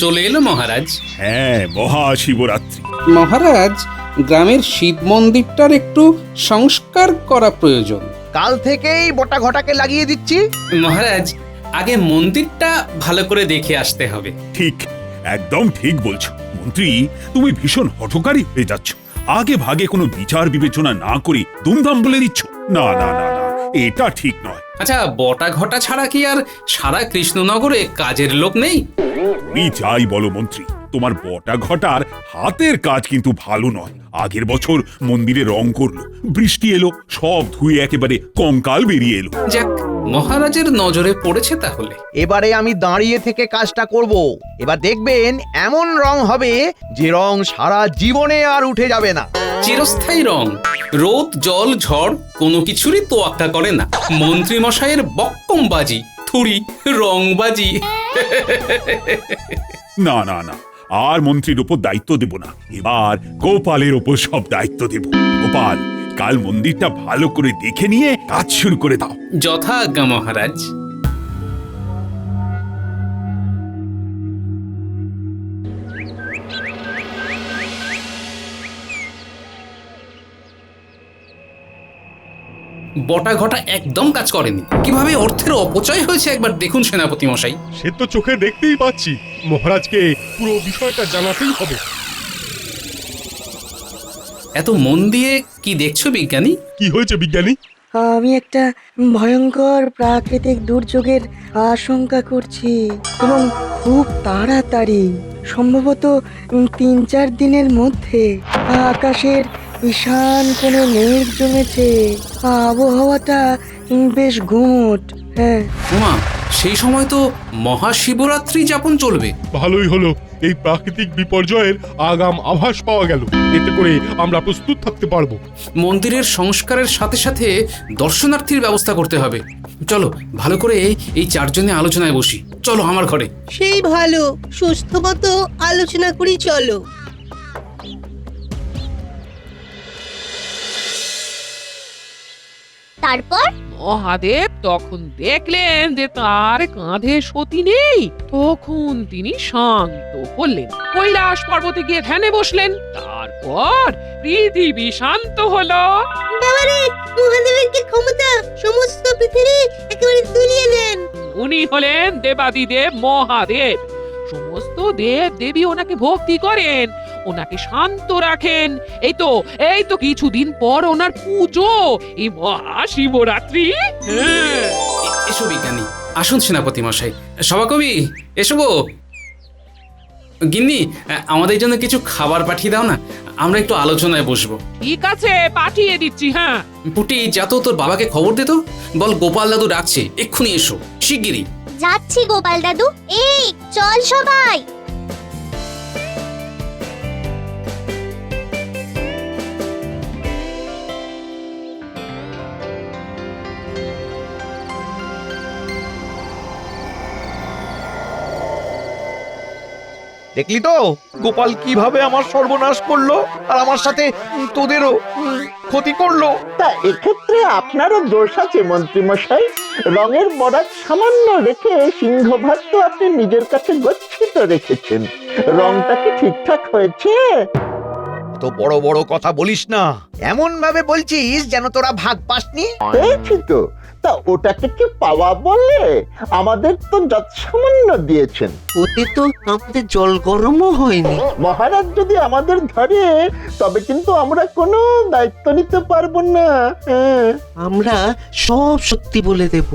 চলে এলো মহারাজ। হ্যাঁ, মহাশিবরাত্রি। মহারাজ, গ্রামের শিব মন্দিরটার একটু সংস্কার করা প্রয়োজন। কাল থেকেই বটা ঘটাকে লাগিয়ে দিচ্ছি। মহারাজ, আগে মন্দিরটা ভালো করে দেখে আসতে হবে। ঠিক, একদম ঠিক বলছো মন্ত্রী। তুমি ভীষণ হঠকারী হয়ে যাচ্ছ। আগে ভাগে কোনো বিচার বিবেচনা না করে দুমদাম বলে দিচ্ছ। না না না না, এটা ঠিক নয়। আচ্ছা, বটা ঘটা ছাড়া কি আর সারা কৃষ্ণনগরে কাজের লোক নেই? তুমি যাই বলো মন্ত্রী, তোমার বটা ঘটার হাতের কাজ কিন্তু ভালো নয়। আগের বছর মন্দিরে রং করলো, বৃষ্টি এলো, সব ধুয়ে একেবারে কঙ্কাল বেরিয়ে এলো। যাক, মহারাজের নজরে পড়েছে তাহলে। এবারে আমি দাঁড়িয়ে থেকে কাজটা করব। এবার দেখবেন এমন রং হবে যে রং সারা জীবনে আর উঠে যাবে না। চিরস্থায়ী রং, রোদ জল ঝড় কোনো কিছুরই তোয়াক্কা করে না। মন্ত্রী মশাইয়ের বক্কমবাজি, থুড়ি রংবাজি। না না না, আর মন্ত্রীর উপর দায়িত্ব দেব না। এবার গোপালের উপর সব দায়িত্ব দেব। গোপাল, কাল মন্দিরটা ভালো করে দেখে নিয়ে কাজ শুরু করে দাও। যথা আজ্ঞা মহারাজ। বটা ঘটা একদম কাজ করেনি। কিভাবে অর্থের অপচয় হয়েছে একবার দেখুন সেনাপতি মশাই। সে তো চোখে দেখতেই পাচ্ছি। মহারাজকে পুরো বিষয়টা জানাতেই হবে। এত মন দিয়ে কি দেখছো বিজ্ঞানী? কি হয়েছে বিজ্ঞানী? আমি একটা ভয়ঙ্কর প্রাকৃতিক দুর্যোগের আশঙ্কা করছি এবং খুব তাড়াতাড়ি, সম্ভবত 3-4 দিনের মধ্যে। আকাশের ঈশান কোণে মেঘ জমেছে, আবহাওয়াটা বেশ গুমোট। হ্যাঁ, ওমা, সেই সময় তো মহাশিবরাত্রি যাপন চলবে। ভালোই হলো, এই প্রাকৃতিক বিপর্যয়ের আগাম আভাস পাওয়া গেল। এতে করে আমরা প্রস্তুত থাকতে পারবো। মন্দিরের সংস্কারের সাথে সাথে দর্শনার্থীর ব্যবস্থা করতে হবে। চলো ভালো করে এই চারজনে আলোচনায় বসি। চলো আমার ঘরে। সেই ভালো, সুস্থ মতো আলোচনা করি চলো। তারপর মহাদেব তখন দেখলেন যে তার কাঁধে সতী নেই। তখন তিনি শান্ত হলেন, কৈলাস পর্বতে গিয়ে ধ্যানে বসলেন। তারপর পৃথিবী শান্ত হলো। বাবারে, মহাদেবের কি ক্ষমতা! সমস্ত পৃথিবী একেবারে দুলিয়ে নেন। উনি হলেন দেবাদিদেব মহাদেব। সমস্ত দেব দেবী ওনাকে ভক্তি করেন, ওনাকে শান্ত রাখেন। এই তো কিছুদিন পর ওনার পুজো, এই মহাশিবরাত্রি। হ্যাঁ, এসো বিজ্ঞানী, আসুন সেনাপতি মশাই। সভাকবি, এসো গো। গিন্নি, আমাদের জন্য কিছু খাবার পাঠিয়ে দাও না, আমরা একটু আলোচনায় বসবো। ঠিক আছে, পাঠিয়ে দিচ্ছি। হ্যাঁ, পুটি, যা তো তোর বাবাকে খবর দে তো, বল গোপাল দাদু ডাকছে, এক্ষুনি এসো শিগগিরই। যাচ্ছি গোপাল দাদু। এই চল সবাই। দেখলি তো গোপাল কিভাবে আমার সর্বনাশ করলো, আর আমার সাথে তোদেরও ক্ষতি করলো। তা এক্ষেত্রে আপনারও দোষ আছে মন্ত্রী মশাই। রঙের বরাত সামান্য রেখে সিংহভাগ তো আপনি নিজের কাছে গচ্ছিত রেখেছেন। রংটা কি ঠিকঠাক হয়েছে? তো বড় বড় কথা বলিস না, এমন ভাবে বলছিস যেন তোরা ভাগ পাসনি। পেয়েছি তো। তা ওটাকে কি পাওয়া বলে? আমাদের তো যৎসামান্য দিয়েছেন। ওতে তো আমাদের জল গরমও হয়নি। মহারাজ যদি আমাদের ধরে তবে কিন্তু আমরা কোনো দায়িত্ব নিতে পারবো না। হ্যাঁ, আমরা সব সত্যি বলে দেব।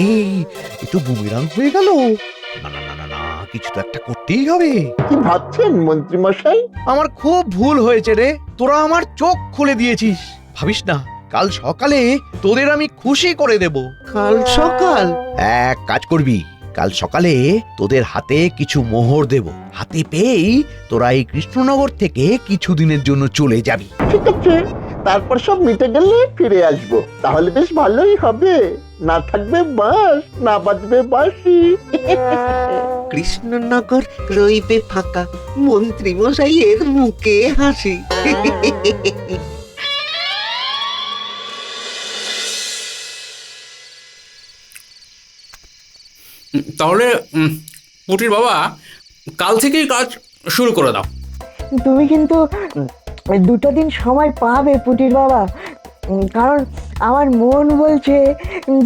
এই তো বুমেরাং হয়ে গেল। না না না না না, কিছু তো একটা করতেই হবে। কি ভাবছেন মন্ত্রী মশাই? আমার খুব ভুল হয়েছে রে, তোরা আমার চোখ খুলে দিয়েছিস। ভাবিস না, কাল সকালে তোদের আমি খুশি করে দেব। কাল সকাল? এক কাজ করবি, কাল সকালে তোদের হাতে কিছু মোহর দেব। হাতে পেয়েই তোরা এই কৃষ্ণনগর থেকে কিছুদিনের জন্য চলে যাবি। ঠিক আছে, তারপর সব মিটে গেলে ফিরে আসবো। তাহলে বেশ ভালোই হবে। না থাকবে বাঁশ, না বাজবে বাঁশি। কৃষ্ণনগর রইবে ফাঁকা, মন্ত্রী মশাইয়ের মুখে হাসি। তাহলে পুটির বাবা, কাল থেকেই কাজ শুরু করে দাও। তুমি কিন্তু 2 দিন সময় পাবে পুটির বাবা, কারণ আমার মন বলছে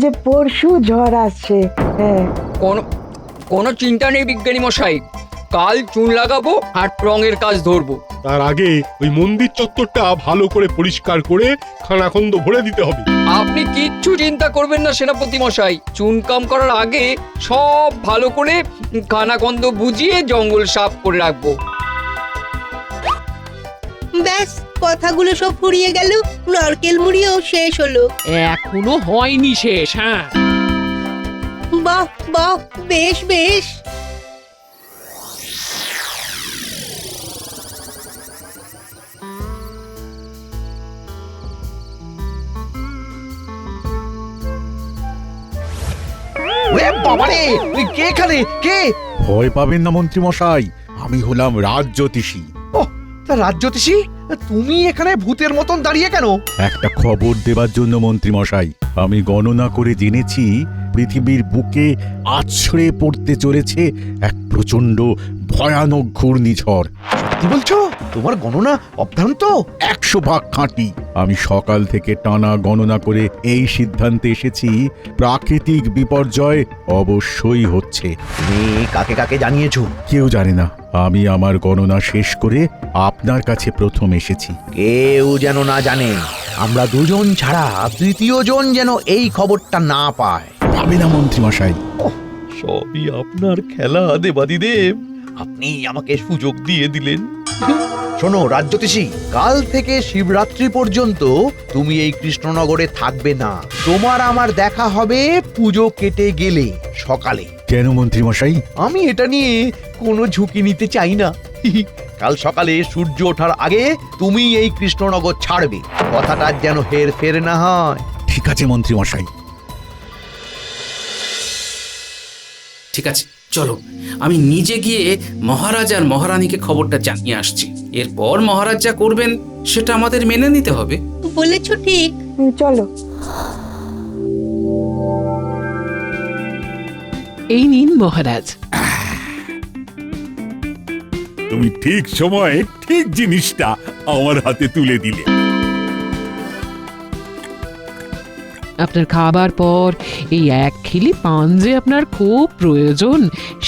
যে পরশু ঝড় আসছে। হ্যাঁ, কোনো চিন্তা নেই বিজ্ঞানী মশাই, কাল চুন লাগাবো আর রঙের কাজ ধরবো। তার আগে ওই মন্দির চত্বরটা ভালো করে পরিষ্কার করে খানাখন্দ ভরে দিতে হবে। আপনি কিচ্ছু চিন্তা করবেন না সেনাপতি মশাই, চুনকাম করার আগে সব ভালো করে খানাখন্দ বুঝিয়ে জঙ্গল সাফ করে রাখবো। ব্যাস, কথাগুলো সব ফুরিয়ে গেল, নারকেল মুড়িও শেষ হলো। এখনো হয়নি শেষ। হ্যাঁ, বাহ বাহ, বেশ বেশ। ওরে বাবারে, কে এখানে? কে? ভয় পাবেন না মন্ত্রী মশাই, আমি হলাম রাজজ্যোতিষী। ও, তা রাজজ্যোতিষী, তুমি এখানে ভূতের মতন দাঁড়িয়ে কেন? একটা খবর দেবার জন্য মন্ত্রী মশাই। আমি গণনা করে জেনেছি পৃথিবীর বুকে আছড়ে পড়তে চলেছে এক প্রচন্ড ভয়ানক ঘূর্ণিঝড়। কি বলছো? তোমার গণনা অভ্রান্ত? 100 ভাগ খাঁটি। আমি সকাল থেকে টানা গণনা করে এই সিদ্ধান্তে এসেছি, প্রাকৃতিক বিপর্যয় অবশ্যই হচ্ছে। তুমি কাকে কাকে জানিয়েছো? কেউ জানে না। আমি আমার গণনা শেষ করে আপনার কাছে প্রথম এসেছি। কেউ যেন না জানে। আমরা 2 জন ছাড়া 3য় জন যেন এই খবরটা না পায়। পাবে না মন্ত্রী মশাই। সবই আপনার খেলা দেবাদিদেব, আপনি আমাকে সুযোগ দিয়ে দিলেন। শোনো রাজজ্যোতিষী, কাল থেকে শিবরাত্রি পর্যন্ত তুমি এই কৃষ্ণনগরে থাকবে না। তোমার আমার দেখা হবে পুজো কেটে গেলে সকালে। কেন মন্ত্রী মশাই? আমি এটা নিয়ে কোনো ঝুঁকি নিতে চাই না। কাল সকালে সূর্য ওঠার আগে তুমি এই কৃষ্ণনগর ছাড়বে, কথাটা যেন হেরফের না হয়। ঠিক আছে মন্ত্রী মশাই। ঠিক আছে, চলো আমি নিজে গিয়ে মহারাজ আর মহারানীকে খবরটা জানিয়ে আসছি। এরপর মহারাজ যা করবেন সেটা আমাদের মেনে নিতে হবে। বলেছো ঠিক। চলো। এই নিন মহারাজ। তুমি ঠিক সময়ে ঠিক জিনিসটা আমার হাতে তুলে দিলে। আপনার খাবার পর এই 1 খিলি পান যে আপনার খুব প্রয়োজন,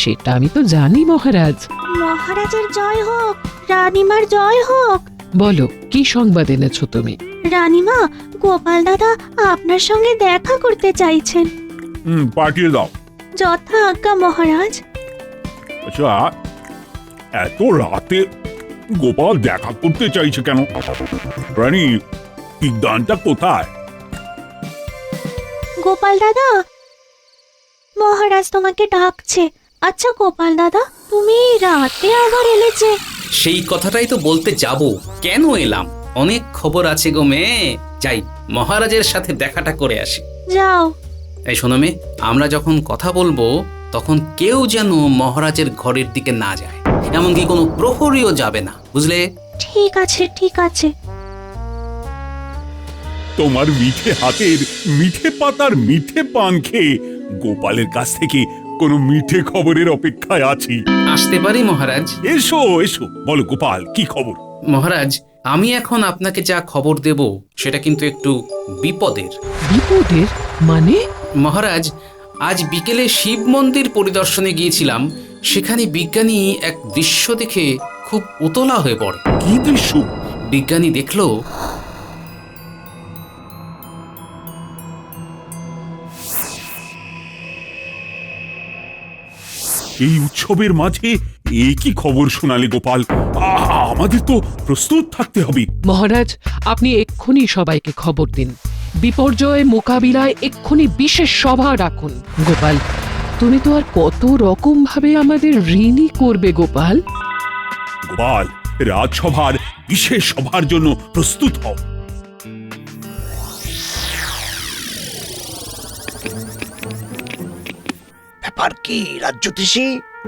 সেটা আমি তো জানি মহারাজ। মহারাজের জয় হোক, রানীমার জয় হোক। বলো, কি সংবাদ এনেছো তুমি? রানীমা, গোপাল দাদা আপনার সঙ্গে দেখা করতে চাইছেন। পাঠিয়ে দাও। যথা আজ্ঞা মহারাজ। আচ্ছা, এত রাতে গোপাল দেখা করতে চাইছে কেন? রানী, বিজ্ঞানটা কোথায়? গোপাল দাদা, মহারাজ তোমাকে ডাকছে। আচ্ছা গোপাল দাদা, তুমি রাতে আবার এলেছে? সেই কথাটাই তো বলতে যাব। কেন এলাম? অনেক খবর আছে গো মেয়ে। যাই, মহারাজের সাথে দেখাটা করে আসি। যাও। এই শোনো মেয়ে, আমরা যখন কথা বলবো তখন কেউ যেন মহারাজের ঘরের দিকে না যায়, এমনকি কোনো প্রহরীও যাবে না, বুঝলে? ঠিক আছে ঠিক আছে। তোমার মিঠে হাতের মিঠে পাতার মিঠে পান খেয়ে গোপালের কাছ থেকে কোনো মিঠে খবরের অপেক্ষায় আছি। আসতে পারি মহারাজ? এসো এসো, বলো গোপাল, কি খবর? মহারাজ, আমি এখন আপনাকে যা খবর দেব সেটা কিন্তু একটু বিপদের। বিপদের মানে? মহারাজ, আজ বিকেলে শিব মন্দির পরিদর্শনে গিয়েছিলাম। সেখানে বিজ্ঞানী এক দৃশ্য দেখে খুব উতলা হয়ে পড়ে। কি দৃশ্য? বিজ্ঞানী দেখলো এই উৎসবের মাঝে কি খবর শোনালে গোপাল? আমাদের তো প্রস্তুত থাকতে হবে। মহারাজ, আপনি এক্ষুনি সবাইকে খবর দিন। বিপর্যয় মোকাবিলায় এক্ষুনি বিশেষ সভা রাখুন। গোপাল, তুমি তো আর কত রকম ভাবে আমাদের ঋণী করবে গোপাল। গোপাল, রাজসভার বিশেষ সভার জন্য প্রস্তুত হও। ব্যাপার কি রাজজ্যোতিষী?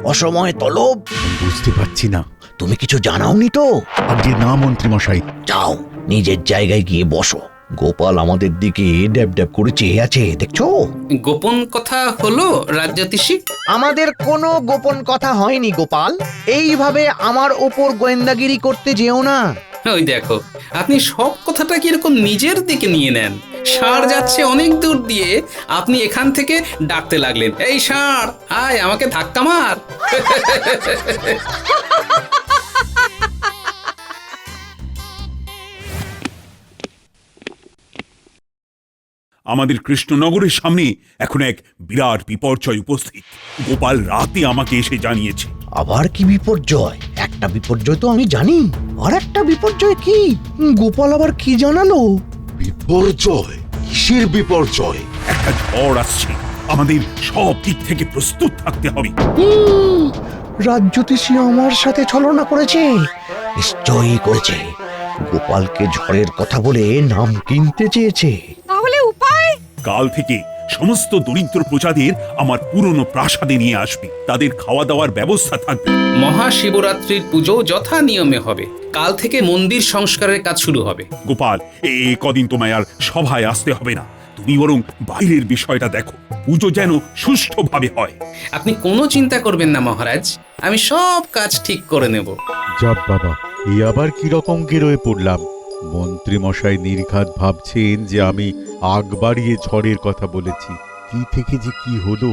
অসময়ে তলব? বুঝতে পারছি না। তুমি কিছু জানাওনি তো? আগে না মন্ত্রী মশাই। যাও, নিজের জায়গায় গিয়ে বসো, গোপাল আমাদের দিকে ড্যাব ড্যাব করে চেয়ে আছে, দেখছো? গোপন কথা হলো রাজ্যতীষী? আমাদের কোনো গোপন কথা হয়নি গোপাল। এইভাবে আমার ওপর গোয়েন্দাগিরি করতে যেও না। ওই দেখো, আপনি সব কথাটা কিরকম নিজের দিকে নিয়ে নেন। ষাঁড় যাচ্ছে অনেক দূর দিয়ে, আপনি এখান থেকে ডাকতে লাগলেন, এই ষাঁড় আয় আমাকে ধাক্কা মার। আমাদের কৃষ্ণনগরের সামনে এখন এক বিরাট বিপর্যয় উপস্থিত। গোপাল রাতে আমাকে এসে জানিয়েছে। আবার কি বিপর্যয়? একটা বিপর্যয় তো আমি জানি, আর একটা বিপর্যয় কি? গোপাল আবার কি জানালো? বিপর্যয়? কিসের বিপর্যয়? একটা ঝড় আসছে, আমাদের সব দিক থেকে প্রস্তুত থাকতে হবে। রাজ্যতীষী আমার সাথে ছলনা করেছে, নিশ্চয়ই করেছে। গোপালকে ঝড়ের কথা বলে নাম কিনতে চেয়েছে। তাহলে উপায়? কাল থেকে সমস্ত দরিদ্র প্রজাদের আমার পুরনো প্রাসাদে নিয়ে আসবে, তাদের খাওয়া দাওয়ার ব্যবস্থা থাকবে। মহাশিবরাত্রির পুজো যথা নিয়মে হবে। কাল থেকে মন্দির সংস্কারের কাজ শুরু হবে। গোপাল, কদিন তোমায় আর সভায় আসতে হবে না, তুমি বরং বাইরের বিষয়টা দেখো, পুজো যেন সুষ্ঠুভাবে হয়। আপনি কোনো চিন্তা করবেন না মহারাজ, আমি সব কাজ ঠিক করে নেব। যাব বাবা, এই আবার কি রকম গেরোয় পড়লাম? মন্ত্রী মশাই নির্ঘাত ভাবছেন যে আমি আগ বাড়িয়ে ঝড়ের কথা বলেছি। কি থেকে যে কি হলো।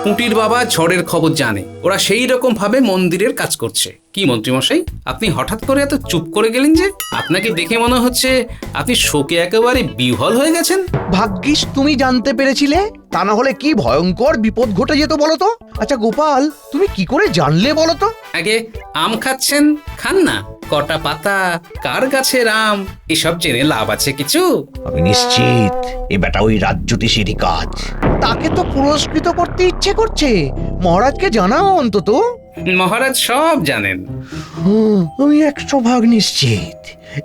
পুঁটির বাবা ঝড়ের খবর জানে, ওরা সেই রকম ভাবে মন্দিরের কাজ করছে। কি মন্ত্রী মশাই, আপনি হঠাৎ করে এত চুপ করে গেলেন যে? আপনাকে দেখে মনে হচ্ছে আপনি শোকে একেবারে বিহ্বল হয়ে গেছেন। ভাগ্যিস তুমি জানতে পেরেছিলে, তা না হলে কি ভয়ঙ্কর বিপদ ঘটে যেত বলো তো। আচ্ছা গোপাল, তুমি কি করে জানলে বলো তো? আগে আম খাচ্ছেন, খান না। কটা পাতা, কার গাছের আম, এসব জেনে লাভ আছে কিছু? আমি নিশ্চিত এ বেটা ওই রাজ্যতীষীরই কাজ। তাকে তো পুরস্কৃত করতে ইচ্ছে করছে। মহারাজকে জানাও অন্তত। মহারাজ সব জানেন। আমি 100% নিশ্চিত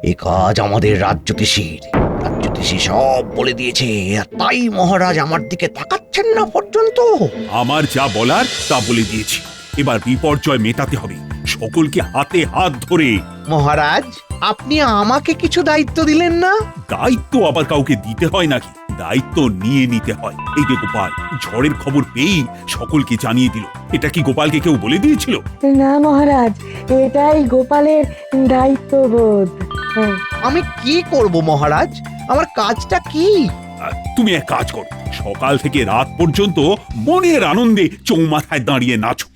এ কাজ আমাদের রাজ্যতীষীর। রাজ্যতীষী সব বলে দিয়েছে, আর তাই মহারাজ আমার দিকে তাকাচ্ছেন না পর্যন্ত। আমার যা বলার তা বলে দিয়েছি, এবার বিপর্যয় মেটাতে হবে সকলকে হাতে হাত ধরে। মহারাজ, আপনি আমাকে কিছু দায়িত্ব দিলেন না? দায়িত্ব আবার কাউকে দিতে হয় নাকি? দায়িত্ব নিয়ে নিতে হয়। এই যে গোপাল ঝড়ের খবর পেয়ে সকলকে জানিয়ে দিল, এটা কি গোপালকে কেউ বলে দিয়েছিল? না মহারাজ, এটাই গোপালের দায়িত্ববোধ। আমি কি করব মহারাজ? আমার কাজটা কি? তুমি এক কাজ করো, সকাল থেকে রাত পর্যন্ত মনের আনন্দে চৌমাথায় দাঁড়িয়ে নাচো,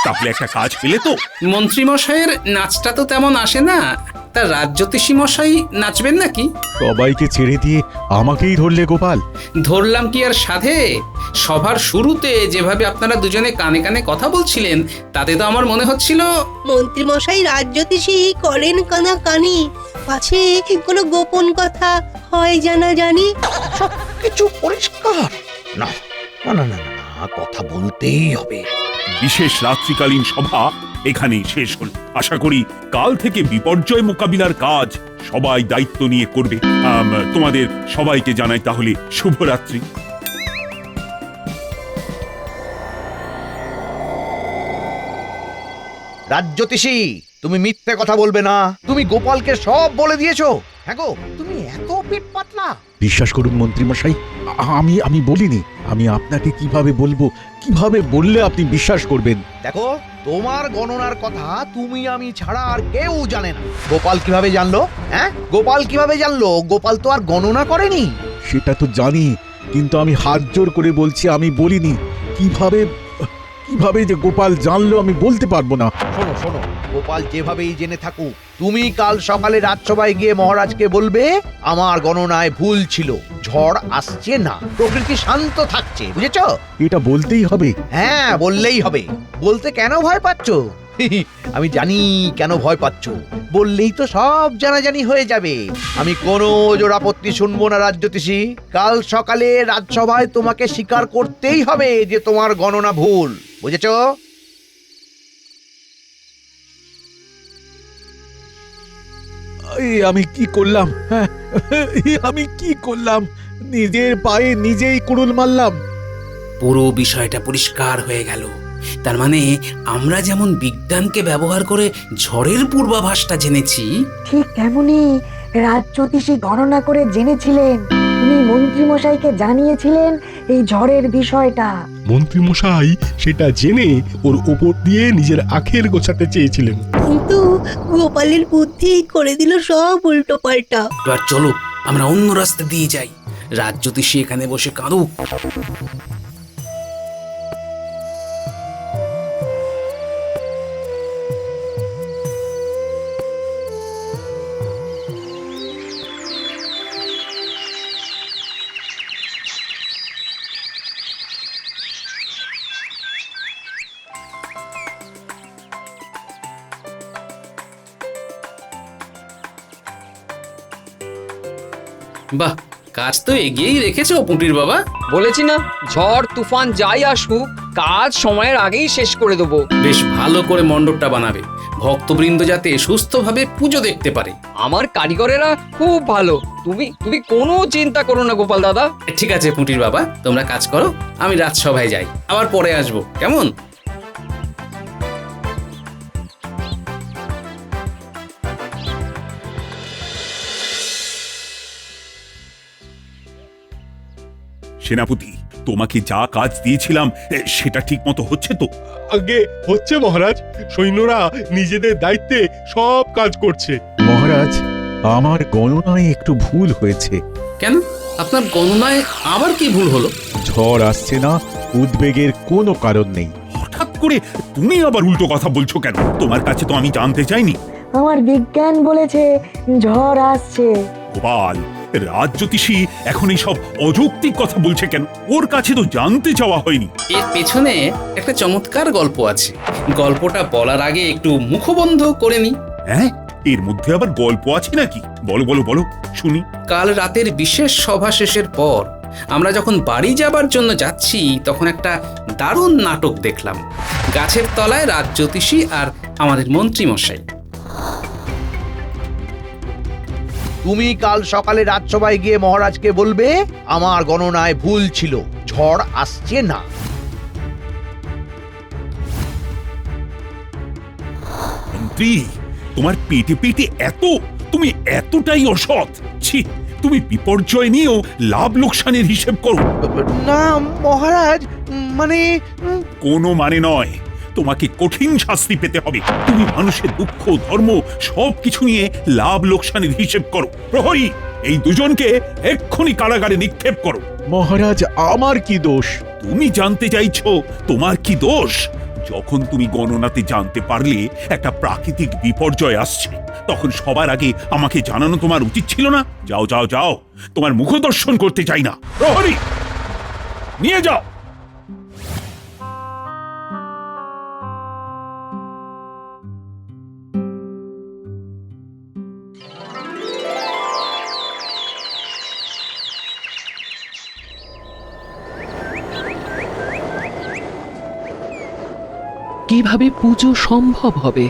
তাহলে একটা কাজ পেলে তো। মন্ত্রী মশাইয়ের নাচটা তো তেমন আসে না, তা রাজ্যতীষী মশাই নাচবেন নাকি? সবাইকে ছেড়ে দিয়ে আমাকেই ধরলে গোপাল? ধরলাম কি আর সাধে? সভার শুরুতে যেভাবে আপনারা দুজনে কানে কানে কথা বলছিলেন, তাতে তো আমার মনে হচ্ছিল মন্ত্রী মশাই রাজ্যতীষী করেন কানাকানি, পাছে কোনো গোপন কথা হয় জানা জানি। সবকিছু পরিষ্কার। না না না না না, কথা বলতেই হবে। বিশেষ রাত্রিকালীন সভা এখানেই শেষ হলো। আশা করি কাল থেকে বিপর্যয় মোকাবিলার কাজ সবাই দায়িত্ব নিয়ে করবে। তোমাদের সবাইকে জানাই তাহলে শুভরাত্রি। রাজ্যতীষী, তুমি মিথ্যে কথা বলবে না। তুমি গোপালকে সব বলে দিয়েছো। হ্যাঁ গো, তুমি এত পিঠ পাতলা। বিশ্বাস করুন মন্ত্রী মশাই, আমি বলিনি। আমি আপনাকে কিভাবে বলবো, কিভাবে বললে আপনি বিশ্বাস করবেন? দেখো, তোমার গণনার কথা তুমি আমি ছাড়া আর কেউ জানে না। গোপাল কিভাবে জানলো? হ্যাঁ, গোপাল কিভাবে জানলো? গোপাল তো আর গণনা করেনি। সেটা তো জানি, কিন্তু আমি হাত জোর করে বলছি আমি বলিনি। কিভাবে যে গোপাল জানলো আমি বলতে পারবো না। শোনো শোনো, গোপাল যেভাবেই জেনে থাকুক, তুমি কাল সকালে রাজসভায় গিয়ে মহারাজকে বলবে আমার গণনায় ভুল ছিল, ঝড় আসছে না, প্রকৃতি শান্ত থাকছে, বুঝেছো? এটা বলতেই হবে? হ্যাঁ, বললেই হবে। বলতে কেন ভয় পাচ্ছ? আমি জানি কেন ভয় পাচ্ছ। বললেই তো সব জানাজানি হয়ে যাবে। আমি কোনো জোর আপত্তি শুনবো না রাজ্যতীষী। কাল সকালে রাজসভায় তোমাকে স্বীকার করতেই হবে যে তোমার গণনা ভুল, বুঝেছো? আমি কি করলাম? হ্যাঁ, আমি কি করলাম? নিজের পায়ে নিজেই কুড়ুল মারলাম। পুরো বিষয়টা পরিষ্কার হয়ে গেল। তার মানে আমরা যেমন বিজ্ঞানকে ব্যবহার করে ঝড়ের পূর্বাভাসটা জেনেছি, ঠিক তেমনি রাজ্যোতিষী গণনা করে জেনেছিলেন। উনি মন্ত্রীমশাইকে জানিয়েছিলেন এই ঝড়ের বিষয়টা। মন্ত্রীমশাই সেটা জেনে ওর ওপর দিয়ে নিজের আখের গোছাতে চেয়েছিলেন। কিন্তু গোপালের বুদ্ধি করে দিল সব উল্টো পাল্টা। এবার চলো আমরা অন্য রাস্তা দিয়ে যাই, রাজ্যোতিষী এখানে বসে কাঁদুক। বাহ, কাজ তো এগিয়েই রেখেছো পুঁটির বাবা। বলেছি না, ঝড় তুফান যাই আসুক কাজ সময়ের আগেই শেষ করে দেবো। বেশ ভালো করে মণ্ডপটা বানাবে, ভক্তবৃন্দ যাতে সুস্থভাবে পুজো দেখতে পারে। আমার কারিগরেরা খুব ভালো, তুমি কোনো চিন্তা করো না গোপাল দাদা। ঠিক আছে পুঁটির বাবা, তোমরা কাজ করো, আমি রাজসভায় যাই, আবার পরে আসবো, কেমন? সেনাপতি, তোমাকে যা কাজ দিয়েছিলাম সেটা ঠিক মতো হচ্ছে তো? আগে হচ্ছে মহারাজ, সৈন্যরা নিজেদের দায়িত্বে সব কাজ করছে। মহারাজ, আমার গণনায় একটু ভুল হয়েছে। কেন, আপনার গণনায় আবার কি ভুল হলো? ঝড় আসছে না, উদ্বেগের কোনো কারণ নেই। হঠাৎ করে তুমি আবার উল্টো কথা বলছো কেন? তোমার কাছে তো আমি জানতে চাইনি। আমার বিজ্ঞান বলেছে ঝড় আসছে। গোপাল, রাজ্যোতিষী এখন এই সব অযৌক্তিক কথা বলছে কেন? ওর কাছে তো জানতে চাওয়া হয়নি। এর পেছনে একটা চমৎকার গল্প আছে, গল্পটা বলার আগে একটু মুখবন্ধ করে নি। হ্যাঁ, এর মধ্যে আবার গল্প আছে নাকি? বলো বলো বলো, শুনি। কাল রাতের বিশেষ সভা শেষের পর আমরা যখন বাড়ি যাবার জন্য যাচ্ছি তখন একটা দারুণ নাটক দেখলাম। গাছের তলায় রাজ্যোতিষী আর আমাদের মন্ত্রীমশাই। তুমি কাল সকালে রাজসভায় গিয়ে মহারাজকে বলবে আমার গণনায় ভুল ছিল, ঝড় আসছে না। মন্ত্রী, তোমার পেটে পেটে এত, তুমি এতটাই অসৎ। ছি, তুমি বিপর্যয় নিয়েও লাভ লোকসানের হিসেব করো না মহারাজ, মানে কোনো মানে নয়। তোমাকে কঠিন শাস্তি পেতে হবে। তুমি মানুষের দুঃখ ধর্ম সবকিছু নিয়ে লাভ লোকসানের হিসেব করো। প্রহরী, এই দুজনকে এক্ষুনি কারাগারে নিক্ষেপ করো। মহারাজ, আমার কি দোষ? তুমি জানতে চাইছো তোমার কি দোষ? যখন তুমি গণনাতে জানতে পারলে একটা প্রাকৃতিক বিপর্যয় আসছে, তখন সবার আগে আমাকে জানানো তোমার উচিত ছিল না? যাও যাও যাও, তোমার মুখ দর্শন করতে চাই না। প্রহরী, নিয়ে যাও। কিভাবে পুজো সম্ভব হবে?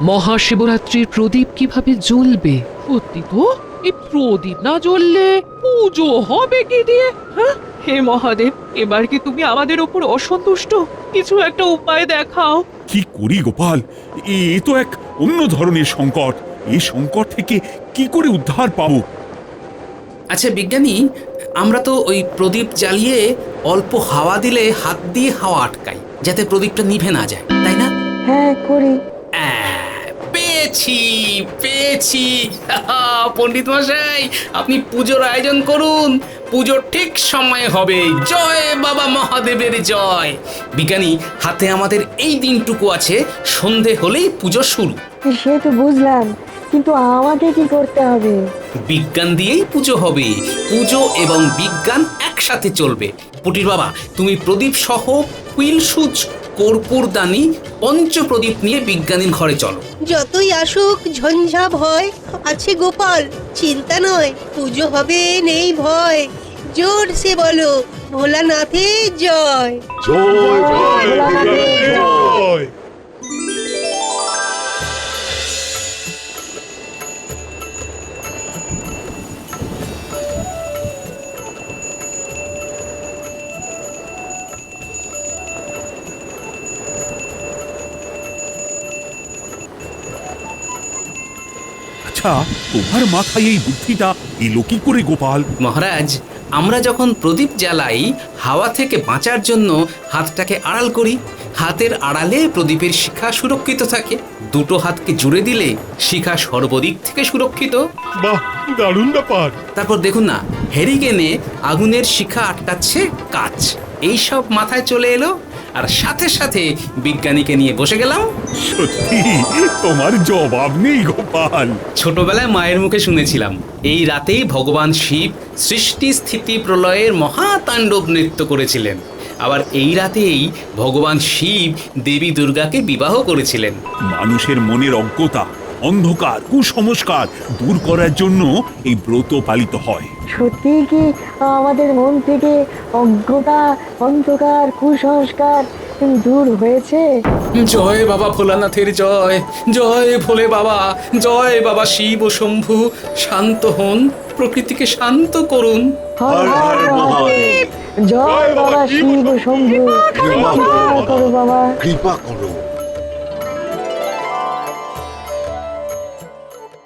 মহাশিবরাত্রির প্রদীপ কিভাবে জ্বলবে? সত্যি তো, এই প্রদীপ না জ্বললে পুজো হবে কি দিয়ে? হ্যাঁ, হে মহাদেব, এবার কি তুমি আমাদের উপর অসন্তুষ্ট? কিছু একটা উপায় দেখাও। কি করি গোপাল, এ তো এক অন্য ধরনের সংকট। এই সংকট থেকে কি করে উদ্ধার পাবো? আচ্ছা বিজ্ঞানী, আমরা তো ওই প্রদীপ জ্বালিয়ে অল্প হাওয়া দিলে হাত দিয়ে হাওয়া আটকাই, যাতে প্রদীপটা নিভে না যায়, তাই না? হ্যাঁ, করি। পেয়েছি পেয়েছি পণ্ডিত মশাই, আপনি পুজোর আয়োজন করুন, পুজোর ঠিক সময় হবে। জয় বাবা মহাদেবের জয়। বিজ্ঞানী, হাতে আমাদের এই দিনটুকু আছে, সন্ধে হলেই পুজো শুরু। সে তো বুঝলাম, কিন্তু আমাকে কি করতে হবে? বিজ্ঞান দিয়েই পুজো হবে। পুজো এবং বিজ্ঞান একসাথে চলবে। পুটির বাবা, তুমি প্রদীপ সহ কুইল সুচ, কর্পূরদানি, পঞ্চপ্রদীপ নিয়ে বিজ্ঞানীর ঘরে চলো। যতই আসুক ঝঞ্ঝা ভয় আছে গোপাল, চিন্তা নয়, পুজো হবে নেই ভয়। জোরসে বলো ভোলানাথের জয়। জয় জয় জয়। আচ্ছা তোমার মাথায় এই বুদ্ধিটা এলো কি করে গোপাল? মহারাজ, আমরা যখন প্রদীপ জ্বালাই হাওয়া থেকে বাঁচার জন্য হাতটাকে আড়াল করি। হাতের আড়ালে প্রদীপের শিখা সুরক্ষিত থাকে। দুটো হাতকে জুড়ে দিলে শিখা সর্বদিক থেকে সুরক্ষিত। বাহ, দারুণ ব্যাপার। তারপর দেখুন না, হেরিকেনে আগুনের শিখা আটকাচ্ছে কাচ। এইসব মাথায় চলে এলো, আর সাথে সাথে বিজ্ঞানীকে নিয়ে বসে গেলাম। সত্যি তোমার জবাব নেই গোপাল। ছোটবেলায় মায়ের মুখে শুনেছিলাম এই রাতেই ভগবান শিব সৃষ্টি স্থিতি প্রলয়ের মহাতাণ্ডব নৃত্য করেছিলেন। আবার এই রাতেই ভগবান শিব দেবী দুর্গাকে বিবাহ করেছিলেন। মানুষের মনের অজ্ঞতা, অন্ধকার, কুসংস্কার দূর করার জন্য এই ব্রত পালিত হয়। সত্যি কি আমাদের মন থেকে অজ্ঞতা, অন্ধকার, কুসংস্কার দূর হয়েছে? জয় বাবা ভোলানাথের জয়, জয় ভোলে বাবা, জয় বাবা শিব ও শম্ভু। শান্ত হন, প্রকৃতিকে শান্ত করুন। হর হর মহাদেব। জয় বাবা শিব শম্ভু, কৃপা করো বাবা, কৃপা করো।